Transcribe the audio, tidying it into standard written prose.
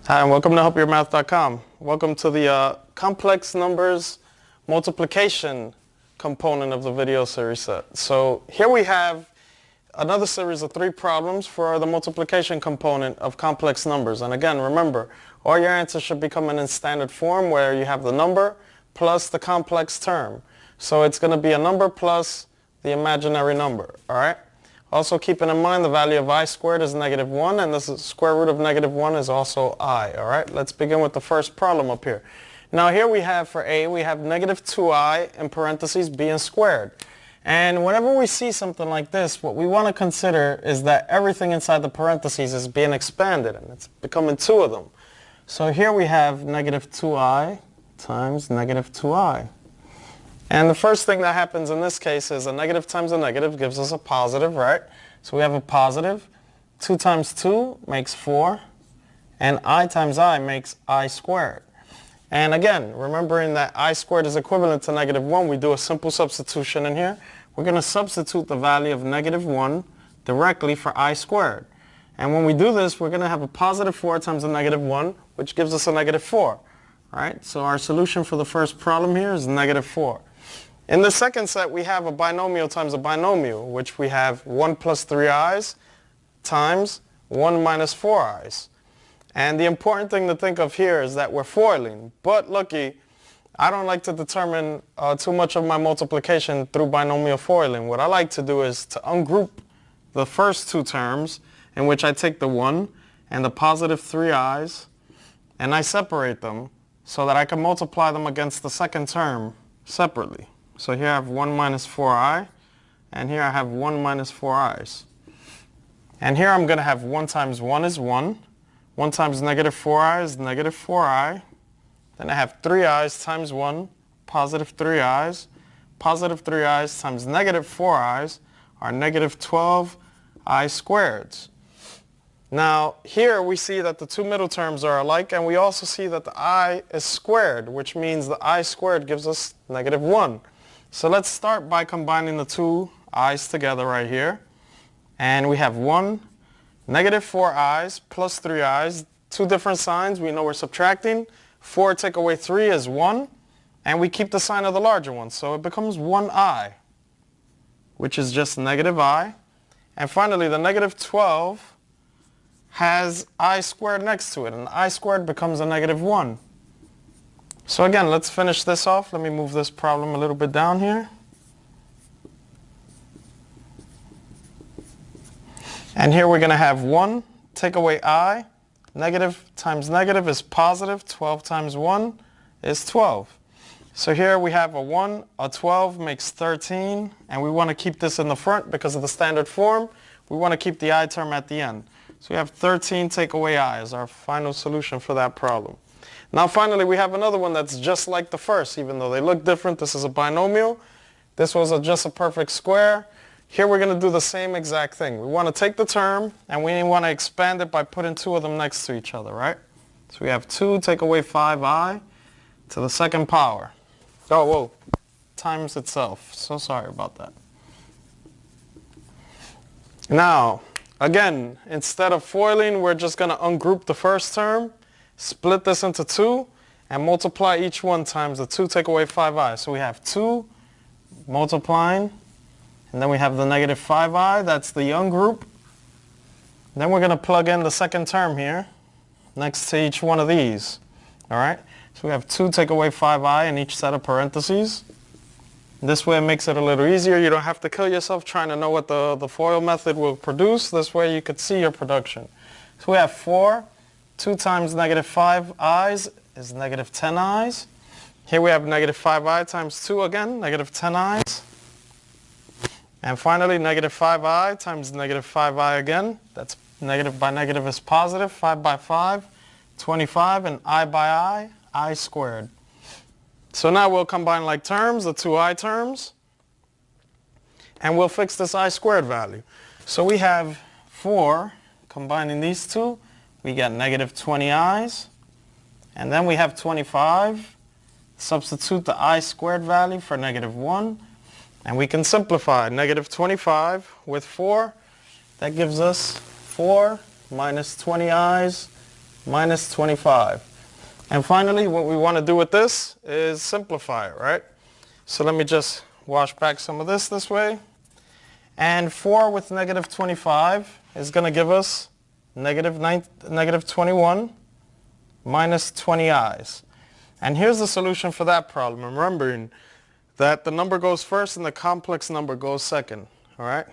Hi, and welcome to helpyourmath.com. Welcome to the complex numbers multiplication component of the video series set. So here we have another series of 3 problems for the multiplication component of complex numbers. And again, remember, all your answers should be coming in standard form where you have the number plus the complex term. So it's going to be a number plus the imaginary number, all right? Also keeping in mind the value of I squared is -1, and the square root of -1 is also I, all right? Let's begin with the first problem up here. Now here we have for A, we have -2i in parentheses being squared. And whenever we see something like this, what we want to consider is that everything inside the parentheses is being expanded, and it's becoming 2 of them. So here we have -2i times -2i. And the first thing that happens in this case is a negative times a negative gives us a positive, right? So we have a positive. 2 times 2 makes 4. And I times I makes I squared. And again, remembering that I squared is equivalent to -1, we do a simple substitution in here. We're going to substitute the value of -1 directly for I squared. And when we do this, we're going to have a positive 4 times a -1, which gives us a -4. All right? So our solution for the first problem here is -4. In the second set, we have a binomial times a binomial, which we have 1 plus 3i's times 1 minus 4i's. And the important thing to think of here is that we're foiling. But lucky, I don't like to determine too much of my multiplication through binomial foiling. What I like to do is to ungroup the first 2 terms, in which I take the 1 and the positive 3i's, and I separate them so that I can multiply them against the second term separately. So here I have 1 minus 4i, and here I have 1 minus 4i's. And here I'm going to have 1 times 1 is 1. 1 times -4i is -4i. Then I have 3i's times 1, positive 3i's. Positive 3i's times -4i's are -12i squareds. Now here we see that the 2 middle terms are alike, and we also see that the I is squared, which means the I squared gives us -1. So let's start by combining the 2 i's together right here. And we have 1, -4i's plus 3i's, 2 different signs. We know we're subtracting. 4 take away 3 is 1. And we keep the sign of the larger one. So it becomes 1i, which is just -i. And finally, the -12 has I squared next to it. And I squared becomes a -1. So again, let's finish this off. Let me move this problem a little bit down here. And here we're going to have 1, take away I. Negative times negative is positive. 12 times 1 is 12. So here we have a 1, a 12 makes 13. And we want to keep this in the front because of the standard form. We want to keep the I term at the end. So we have 13 take away I as our final solution for that problem. Now finally, we have another one that's just like the first, even though they look different. This is a binomial. This was just a perfect square. Here we're going to do the same exact thing. We want to take the term, and we want to expand it by putting 2 of them next to each other, right? So we have 2 take away 5i to the second power. Oh, whoa, times itself. So sorry about that. Now, again, instead of foiling, we're just going to ungroup the first term, split this into 2, and multiply each one times the 2 take away 5i. So we have 2 multiplying, and then we have the -5i, that's the ungroup. Then we're going to plug in the second term here, next to each one of these. All right? So we have 2 take away 5i in each set of parentheses. This way it makes it a little easier. You don't have to kill yourself trying to know what the FOIL method will produce. This way you could see your production. So we have 4. 2 times -5i's is -10i's. Here we have -5i times 2 again, -10i's. And finally, -5i times -5i again. That's negative by negative is positive. 5 by 5, 25. And I by I squared. So now we'll combine like terms, the 2 I terms. And we'll fix this I squared value. So we have 4, combining these 2. We get -20i's, and then we have 25. Substitute the I squared value for -1, and we can simplify -25 with 4. That gives us 4 minus 20i's minus 25. And finally, what we want to do with this is simplify it, right? So let me just wash back some of this way. And 4 with negative 25 is going to give us negative 21 minus 20i's. And here's the solution for that problem. Remembering that the number goes first and the complex number goes second, all right?